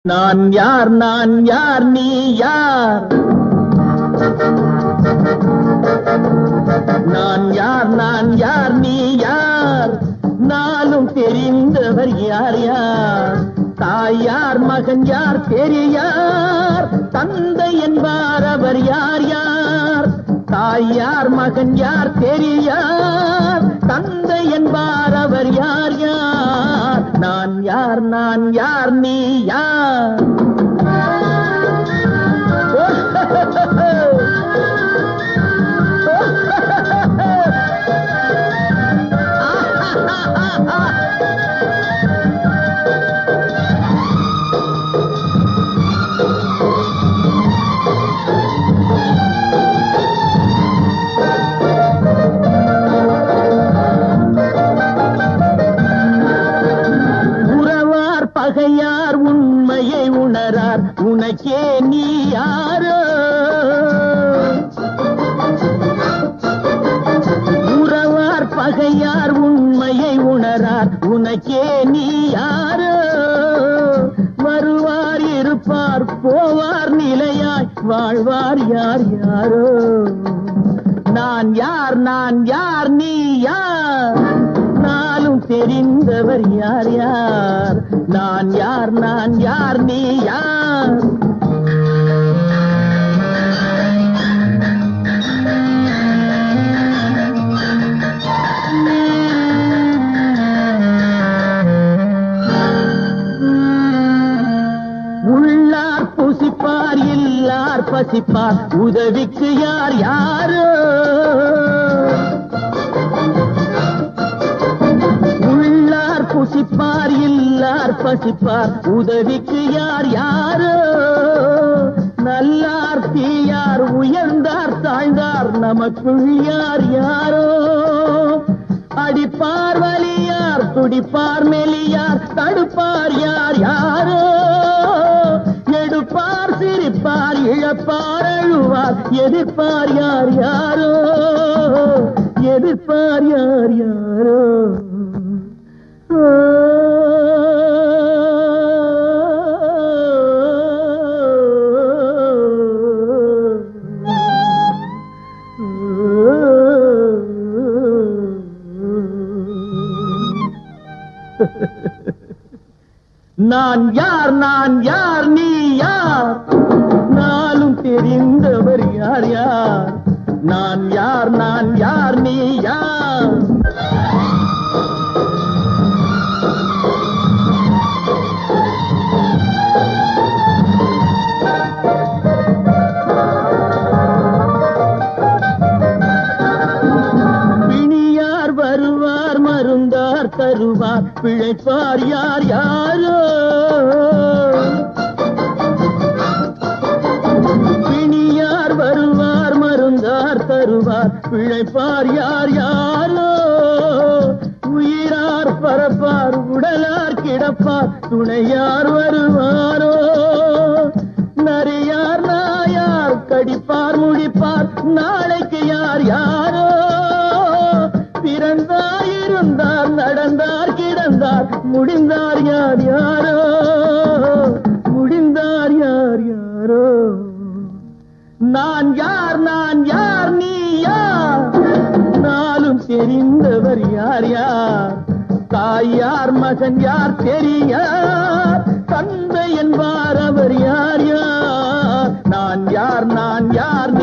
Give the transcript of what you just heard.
நான் யார் நீ யார்? நான் யார் நீ யார்? நாளும் தெரிந்தவர் யார் யார்? தாய் யார் மகன் யார் பெரியார்? தந்தை என்பார் அவர் யார் யார்? தாய் யார் மகன் யார் பெரியார்? தந்தை என்பார் அவர் யார் யார்? நான் யார் நீ யார்? பகையார் உண்மையை உணரார், உனக்கே நீ யாரோ? உறவார் பகையார் உண்மையை உணரார், உனக்கே நீ யாரோ? வருவார் இருப்பார் போவார் நிலையாய் வாழ்வார் யார் யாரோ? நான் யார் நீ யார்? நாளும் தெரிந்தவர் யார் யார்? நான் யார் நீ யார்? உள்ளார் புசிப்பார் இல்லார் பசிப்பார், உதவிக்கு யார் யாரோ? புசிப்பார் இல்லார் பசிப்பார், உதவிக்கு யார் யாரோ? நல்லார் தீயார் உயர்ந்தார் தாழ்ந்தார், நமக்குள் யார் யாரோ? அடிப்பார் வலியார் துடிப்பார் மெலியார், தடுப்பார் யார் யாரோ? எடுப்பார் சிரிப்பார் இழப்பார் அழுவார், எதிர்ப்பார் யார் யாரோ? எதிர்ப்பார் யார் யாரோ? நான் யார் நீ யார்? நாளும் தெரிந்தவர் யார் யார்? நான் யார் நீ யார்? பிணியார் வருவார் மருந்தார் தருவார், பிழைப்பார் யார் யாரோ? பிணியார் வருவார் மருந்தார் தருவார், பிழைப்பார் யார் யாரோ? உயிரார் பரப்பார் உடலார் கிடப்பார், துணையார் வருவாரோ? நரியார் நாயார் கடிப்பார் முடிப்பார், நாளைக்கு யார் யாரோ? பிறந்தார் இருந்தார் நடந்தார் கிடந்தார், முடிந்தார் யார் யாரோ? முடிந்தார் யார் யாரோ? நான் யார் நீ யார்? நாளும் தெரிந்தவர் யார் யார்? தாய் யார் மகன் யார் பெரியார்? தந்தை என்பார் அவர் யார் யார்? நான் யார்